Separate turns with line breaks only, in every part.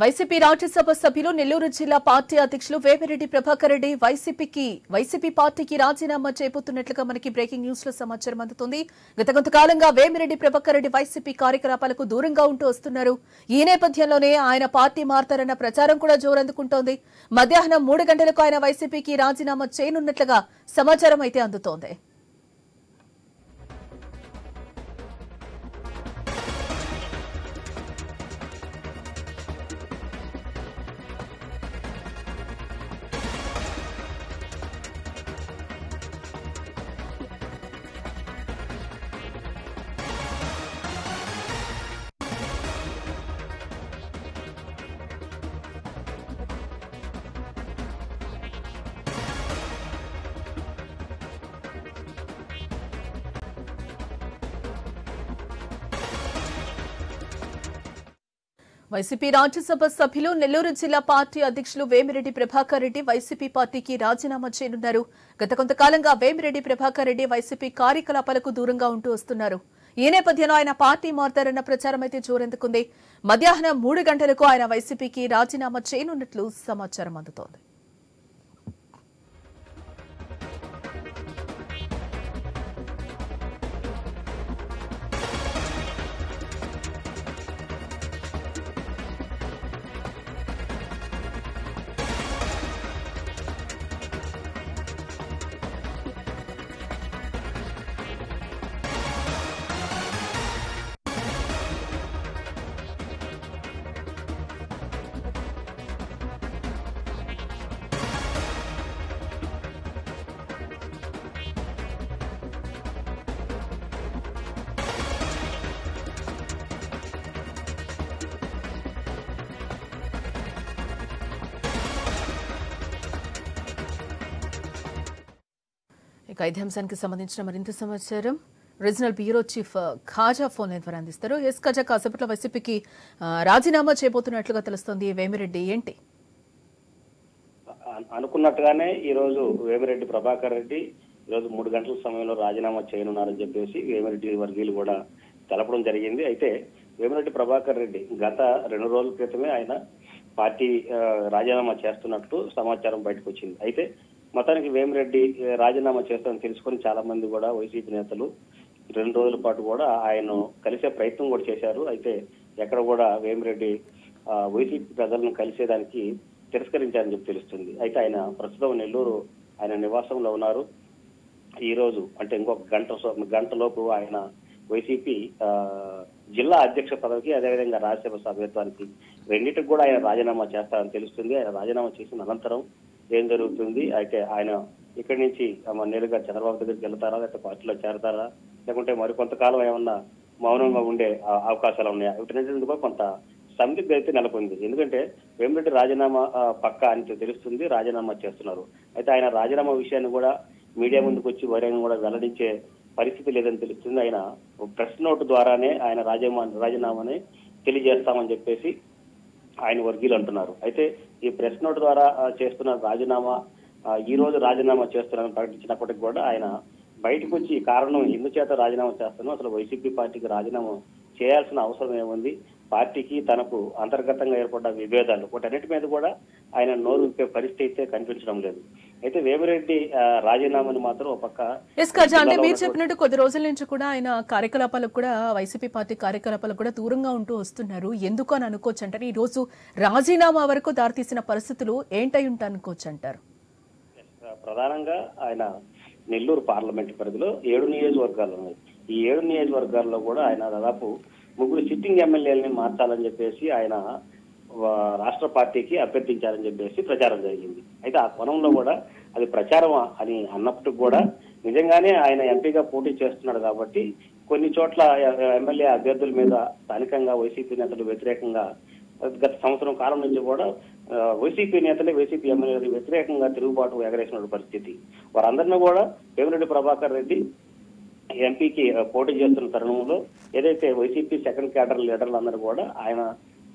YCP Rajya Sabha సభ్యులు నెల్లూరు జిల్లా party అధ్యక్షులు వేమిరెడ్డి ప్రభాకర్ రెడ్డి వైసీపీ పార్టీకి రాజీనామా చేయబోతున్నట్లుగా మనకి బ్రేకింగ్ న్యూస్ లో సమాచారం అందుతుంది. గత కొంతకాలంగా వేమిరెడ్డి ప్రభాకర్ రెడ్డి వైసీపీ కార్యకలాపాలకు దూరంగా ఉంటూ వస్తున్నారు. ఈ నేపథ్యంలోనే ఆయన పార్టీ మారతారన్న ప్రచారం కూడా జోరందుకుంటోంది. మధ్యాహ్నం 3 గంటలకు ఆయన వైసీపీకి రాజీనామా చేయనున్నట్లుగా సమాచారం అయితే అందుతోంది. వైసీపీ రాజ్యసభ సభ్యులు నెల్లూరు జిల్లా పార్టీ అధ్యక్షులు వేమిరెడ్డి ప్రభాకర్ రెడ్డి వైసీపీ పార్టీకి రాజీనామా చేయనున్నారు. గత కొంతకాలంగా వేమిరెడ్డి ప్రభాకర్ రెడ్డి వైసీపీ కార్యకలాపాలకు దూరంగా ఉంటూ వస్తున్నారు. ఈ నేపథ్యంలో ఆయన పార్టీ మారతారన్న ప్రచారం అయితే జోరెందుకుంది. మధ్యాహ్నం 3 గంటలకు ఆయన వైసీపీకి రాజీనామా చేయనున్నట్లు సమాచారం అందుతోంది. ఇక ఇదే అంశానికి సంబంధించిన మరింత సమాచారం regional bureau chief Khaja phone ద్వారా అందిస్తారు. ఎస్ ఖాజా, కాసేపట్లో వైసీపీకి రాజీనామా చేయబోతున్నట్లుగా తెలుస్తోంది. వేమిరెడ్డి ఏంటి
అనుకున్నట్టుగానే ఈ రోజు వేమిరెడ్డి ప్రభాకర్ రెడ్డి ఈరోజు 3 గంటల సమయంలో రాజీనామా చేయనున్నారని చెప్పేసి వేమిరెడ్డి వర్గీయులు కూడా తెలపడం జరిగింది. అయితే వేమిరెడ్డి ప్రభాకర్ రెడ్డి గత 2 రోజుల క్రితమే ఆయన పార్టీ రాజీనామా చేస్తున్నట్టు సమాచారం బయటకు వచ్చింది. అయితే మొత్తానికి వేమిరెడ్డి రాజీనామా చేస్తారని తెలుసుకొని చాలా మంది కూడా వైసీపీ నేతలు 2 రోజుల పాటు కూడా ఆయన కలిసే ప్రయత్నం కూడా చేశారు. అయితే ఎక్కడ కూడా వేమిరెడ్డి వైసీపీ ప్రజలను కలిసేదానికి తిరస్కరించారని చెప్పి తెలుస్తుంది. అయితే ఆయన ప్రస్తుతం నెల్లూరు ఆయన నివాసంలో ఉన్నారు. ఈ రోజు అంటే ఇంకొక గంటలోపు ఆయన వైసీపీ జిల్లా అధ్యక్ష పదవికి అదేవిధంగా రాజ్యసభ సభ్యత్వానికి రెండింటికి కూడా ఆయన రాజీనామా చేస్తారని తెలుస్తుంది. ఆయన రాజీనామా చేసిన అనంతరం ఏం జరుగుతుంది, అయితే ఆయన ఇక్కడి నుంచి నేరుగా చంద్రబాబు దగ్గరికి వెళ్తారా, లేకపోతే పార్టీలో చేరతారా, లేకుంటే మరి కొంతకాలం ఏమన్నా మౌనంగా ఉండే అవకాశాలు ఉన్నాయా, వీటిని కూడా కొంత సందిగ్ధ అయితే నెలకొంది. ఎందుకంటే వేమిరెడ్డి రాజీనామా పక్కా అని తెలుస్తుంది, రాజీనామా చేస్తున్నారు. అయితే ఆయన రాజీనామా విషయాన్ని కూడా మీడియా ముందుకు వచ్చి బహిరంగంగా కూడా వెల్లడించే పరిస్థితి లేదని తెలుస్తుంది. ఆయన ప్రెస్ నోట్ ద్వారానే ఆయన రాజీనామాని తెలియజేస్తామని చెప్పేసి ఆయన వర్గీయులు అంటున్నారు. అయితే ఈ ప్రెస్ నోట్ ద్వారా చేస్తున్న రాజీనామా ఈ రోజు రాజీనామా చేస్తున్నారని ప్రకటించినప్పటికీ కూడా ఆయన బయటకు వచ్చి కారణం ఎందుచేత రాజీనామా చేస్తున్నాం, అసలు వైసీపీ పార్టీకి రాజీనామా చేయాల్సిన అవసరం ఏముంది, పార్టీకి తనకు అంతర్గతంగా ఏర్పడ్డ విభేదాలు వాటన్నిటి మీద కూడా ఆయన నోరు విప్పే పరిస్థితి అయితే కనిపించడం లేదు. అయితే వేమిరెడ్డి రాజీనామాని మాత్రం ఒక పక్క
అంటే మీరు చెప్పినట్టు కొద్ది రోజుల నుంచి కూడా ఆయన కార్యకలాపాలకు కూడా వైసీపీ పార్టీ కార్యకలాపాలకు కూడా దూరంగా ఉంటూ వస్తున్నారు. ఎందుకు అని అనుకోవచ్చు అంటారు? ఈ రోజు రాజీనామా వరకు దారితీసిన పరిస్థితులు ఏంటై ఉంటాయి అనుకోవచ్చు అంటారు?
ప్రధానంగా ఆయన నెల్లూరు పార్లమెంట్ పరిధిలో 7 నియోజకవర్గాలు ఉన్నాయి. ఈ 7 నియోజకవర్గాల్లో కూడా ఆయన దాదాపు 3 సిట్టింగ్ ఎమ్మెల్యేలని మార్చాలని చెప్పేసి ఆయన రాష్ట్ర పార్టీకి అభ్యర్థించారని చెప్పేసి ప్రచారం జరిగింది. అయితే ఆ కోణంలో కూడా అది ప్రచారం అని అన్నప్పటికి కూడా నిజంగానే ఆయన ఎంపీగా పోటీ చేస్తున్నాడు కాబట్టి కొన్ని చోట్ల ఎమ్మెల్యే అభ్యర్థుల మీద స్థానికంగా వైసీపీ నేతలు వ్యతిరేకంగా గత సంవత్సరం కాలం నుంచి కూడా వైసీపీ నేతలే వైసీపీ ఎమ్మెల్యేలు వ్యతిరేకంగా తిరుగుబాటు ఎగరేసిన పరిస్థితి. వారందరినీ కూడా వేమిరెడ్డి ప్రభాకర్ రెడ్డి ఎంపీకి పోటీ చేస్తున్న తరుణంలో ఏదైతే వైసీపీ సెకండ్ క్యాడర్ లీడర్లు అందరూ కూడా ఆయన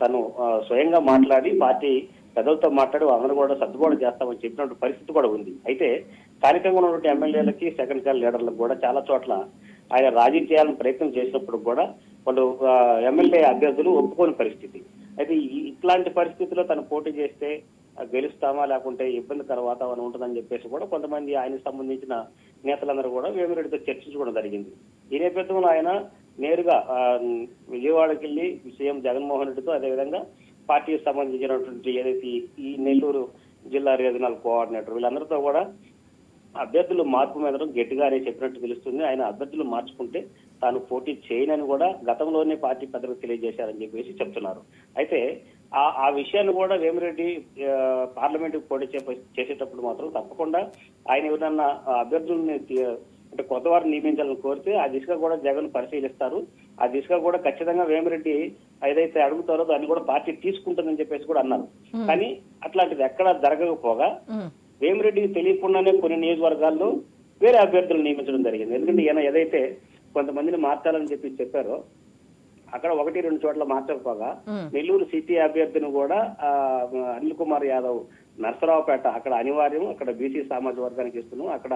తను స్వయంగా మాట్లాడి పార్టీ పెద్దలతో మాట్లాడి అందరూ కూడా సర్దుబాటు చేస్తామని చెప్పినటువంటి పరిస్థితి కూడా ఉంది. అయితే స్థానికంగా ఉన్నటువంటి ఎమ్మెల్యేలకి సెకండ్ క్యాడర్ లీడర్లకు కూడా చాలా చోట్ల ఆయన రాజీ చేయాలని ప్రయత్నం చేసినప్పుడు కూడా వాళ్ళు ఎమ్మెల్యే అభ్యర్థులు ఒప్పుకోని పరిస్థితి. అయితే ఇట్లాంటి పరిస్థితుల్లో తను పోటీ చేస్తే గెలుస్తామా లేకుంటే ఇబ్బందికర వాతావరణం ఉంటుందని చెప్పేసి కూడా కొంతమంది ఆయనకు సంబంధించిన నేతలందరూ కూడా వేమిరెడ్డితో చర్చించుకోవడం జరిగింది. ఈ నేపథ్యంలో ఆయన నేరుగా విజయవాడకి వెళ్లి సీఎం జగన్మోహన్ రెడ్డితో అదేవిధంగా పార్టీకి సంబంధించినటువంటి ఏదైతే ఈ నెల్లూరు జిల్లా రీజనల్ కోఆర్డినేటర్ వీళ్ళందరితో కూడా అభ్యర్థులు మార్పు మీద గట్టిగానే చెప్పినట్టు తెలుస్తుంది. ఆయన అభ్యర్థులు మార్చుకుంటే తాను పోటీ చేయనని కూడా గతంలోనే పార్టీ పెద్దలకు తెలియజేశారని చెప్పేసి చెప్తున్నారు. అయితే ఆ విషయాన్ని కూడా వేమిరెడ్డి పార్లమెంట్ పోటీ చేసేటప్పుడు మాత్రం తప్పకుండా ఆయన ఎవరన్నా అభ్యర్థుల్ని అంటే కొత్త వారిని నియమించాలని కోరితే ఆ దిశగా కూడా జగన్ పరిశీలిస్తారు. ఆ దిశగా కూడా ఖచ్చితంగా వేమిరెడ్డి ఏదైతే అడుగుతారో దాన్ని కూడా పార్టీ తీసుకుంటుందని చెప్పేసి కూడా అన్నారు. కానీ అట్లాంటిది ఎక్కడా జరగకపోగా వేమిరెడ్డికి తెలియకుండానే కొన్ని నియోజకవర్గాల్లో వేరే అభ్యర్థులను నియమించడం జరిగింది. ఎందుకంటే ఈయన ఏదైతే కొంతమందిని మార్చాలని చెప్పారో అక్కడ 1-2 చోట్ల మార్చకపోగా నెల్లూరు సిటీ అభ్యర్థిని కూడా అనిల్ కుమార్ యాదవ్ నర్సరావుపేట అక్కడ అనివార్యం, అక్కడ బీసీ సామాజిక వర్గానికి ఇస్తున్నాం, అక్కడ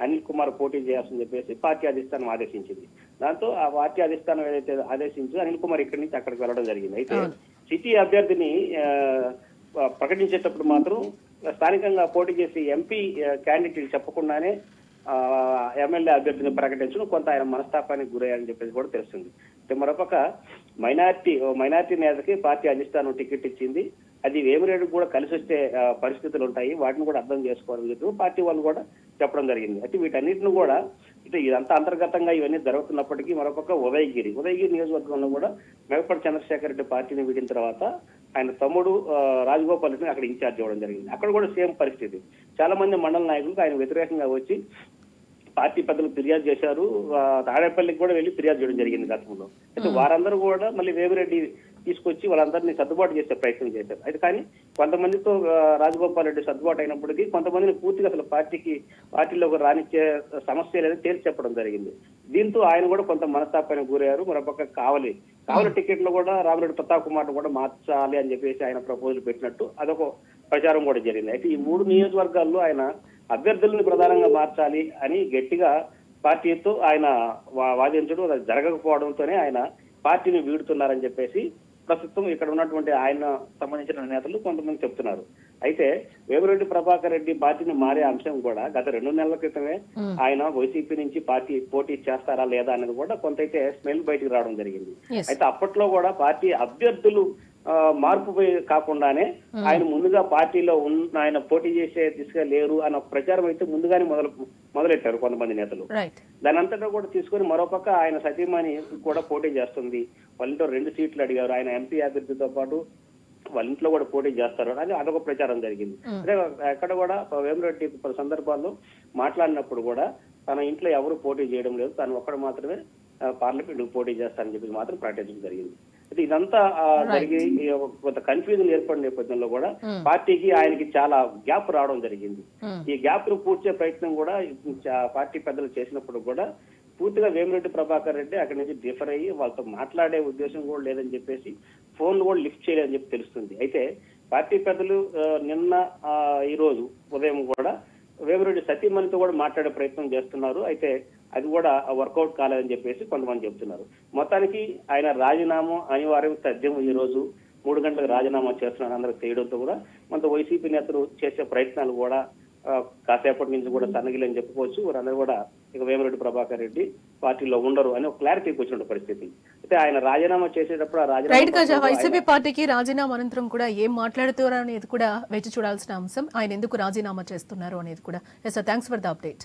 అనిల్ కుమార్ పోటీ చేయాల్సింది చెప్పేసి పార్టీ అధిష్టానం ఆదేశించింది. దాంతో ఆ పార్టీ అధిష్టానం ఏదైతే ఆదేశించి అనిల్ కుమార్ ఇక్కడి నుంచి అక్కడికి వెళ్ళడం జరిగింది. అయితే సిటీ అభ్యర్థిని ప్రకటించేటప్పుడు మాత్రం స్థానికంగా పోటీ చేసి ఎంపీ క్యాండిడేట్ చెప్పకుండానే ఎమ్మెల్యే అభ్యర్థిని ప్రకటించడం కొంత ఆయన మనస్తాపానికి గురయ్యారని చెప్పేసి కూడా తెలుస్తుంది. మరొక మైనార్టీ నేతకి పార్టీ అధిష్టానం టికెట్ ఇచ్చింది. అది వేమిరెడ్డికి కూడా కలిసి వచ్చే పరిస్థితులు ఉంటాయి, వాటిని కూడా అర్థం చేసుకోవాలని చెప్పి పార్టీ వాళ్ళు కూడా చెప్పడం జరిగింది. అయితే వీటన్నిటిని కూడా ఇదంతా అంతర్గతంగా ఇవన్నీ జరుగుతున్నప్పటికీ మరొక ఉదయగిరి నియోజకవర్గంలో కూడా మేకపాటి చంద్రశేఖర్ రెడ్డి పార్టీని వీడిన తర్వాత ఆయన తమ్ముడు రాజగోపాల్ రెడ్డిని అక్కడ ఇన్ఛార్జ్ ఇవ్వడం జరిగింది. అక్కడ కూడా సేమ్ పరిస్థితి. చాలా మంది మండల నాయకులకు ఆయన వ్యతిరేకంగా వచ్చి పార్టీ పెద్దలు ఫిర్యాదు చేశారు. తాడేపల్లికి కూడా వెళ్ళి ఫిర్యాదు చేయడం జరిగింది గతంలో. అయితే వారందరూ కూడా మళ్ళీ వేమిరెడ్డి తీసుకొచ్చి వాళ్ళందరినీ సర్దుబాటు చేసే ప్రయత్నం చేశారు. అయితే కానీ కొంతమందితో రాజగోపాల్ రెడ్డి సర్దుబాటు అయినప్పటికీ కొంతమందిని పూర్తిగా అసలు పార్టీలోకి రానిచ్చే సమస్య లేదా తేల్చి చెప్పడం జరిగింది. దీంతో ఆయన కూడా కొంత మనస్తాపానికి గురయ్యారు. మరొక కావలి టికెట్ లో కూడా రామిరెడ్డి ప్రతాప్ కుమార్ కూడా మార్చాలి అని చెప్పేసి ఆయన ప్రపోజల్ పెట్టినట్టు అదొక ప్రచారం కూడా జరిగింది. అయితే ఈ 3 నియోజకవర్గాల్లో ఆయన అభ్యర్థులను ప్రధానంగా మార్చాలి అని గట్టిగా పార్టీతో ఆయన వాదించడం, అది జరగకపోవడంతోనే ఆయన పార్టీని వీడుతున్నారని చెప్పేసి ప్రస్తుతం ఇక్కడ ఉన్నటువంటి ఆయన సంబంధించిన నేతలు కొంతమంది చెప్తున్నారు. అయితే వేమిరెడ్డి ప్రభాకర్ రెడ్డి పార్టీని మారే అంశం కూడా గత 2 నెలల క్రితమే ఆయన వైసీపీ నుంచి పోటీ చేస్తారా లేదా అనేది కూడా కొంతైతే స్మెల్ బయటికి రావడం జరిగింది. అయితే అప్పట్లో కూడా పార్టీ అభ్యర్థులు మార్పు కాకుండానే ఆయన ముందుగా పార్టీలో ఆయన పోటీ చేసే దిశగా లేరు అన్న ప్రచారం అయితే ముందుగానే మొదలెట్టారు కొంతమంది నేతలు. దాని అంతటా కూడా తీసుకుని మరోపక్క ఆయన సతీమణి కూడా పోటీ చేస్తుంది, వాళ్ళ ఇంట్లో 2 సీట్లు అడిగారు, ఆయన ఎంపీ అభ్యర్థితో పాటు వాళ్ళ ఇంట్లో కూడా పోటీ చేస్తారు అని అదొక ప్రచారం జరిగింది. అదే ఎక్కడ కూడా వేమిరెడ్డి సందర్భాల్లో మాట్లాడినప్పుడు కూడా తన ఇంట్లో ఎవరు పోటీ చేయడం లేదు, తను ఒక్కడు మాత్రమే పార్లమెంట్ పోటీ చేస్తారని చెప్పి మాత్రం ప్రకటించడం జరిగింది. అయితే ఇదంతా జరిగి కొంత కన్ఫ్యూజన్ ఏర్పడిన నేపథ్యంలో కూడా పార్టీకి ఆయనకి చాలా గ్యాప్ రావడం జరిగింది. ఈ గ్యాప్ ను పూడ్చే ప్రయత్నం కూడా పార్టీ పెద్దలు చేసినప్పుడు కూడా పూర్తిగా వేమిరెడ్డి ప్రభాకర్ రెడ్డి అక్కడి నుంచి డిఫర్ అయ్యి వాళ్ళతో మాట్లాడే ఉద్దేశం కూడా లేదని చెప్పేసి ఫోన్లు కూడా లిఫ్ట్ చేయలేదని చెప్పి తెలుస్తుంది. అయితే పార్టీ పెద్దలు నిన్న ఈ రోజు ఉదయం కూడా వేమిరెడ్డి సతీమణితో కూడా మాట్లాడే ప్రయత్నం చేస్తున్నారు. అయితే అది కూడా వర్కౌట్ కాలేదని చెప్పేసి కొంతమంది చెప్తున్నారు. మొత్తానికి ఆయన రాజీనామా అనివార్యం తథ్యం ఈ రోజు 3 గంటలకు రాజీనామా చేస్తున్నారు అందరికి తెలియడంతో కూడా కొంత వైసీపీ నేతలు చేసే ప్రయత్నాలు కూడా కాసేపటి నుంచి కూడా సన్నగిలని చెప్పుకోవచ్చు. వారందరూ కూడా ఇక వేమిరెడ్డి ప్రభాకర్ రెడ్డి పార్టీలో ఉండరు అని ఒక క్లారిటీకి వచ్చిన పరిస్థితి. అయితే ఆయన రాజీనామా చేసేటప్పుడు ఆ రాజీనామా
వైసీపీ పార్టీకి రాజీనామా అనంతరం కూడా ఏం మాట్లాడుతారు అనేది కూడా వేచి చూడాల్సిన అంశం. ఆయన ఎందుకు రాజీనామా చేస్తున్నారు అనేది కూడా. Thanks for the update.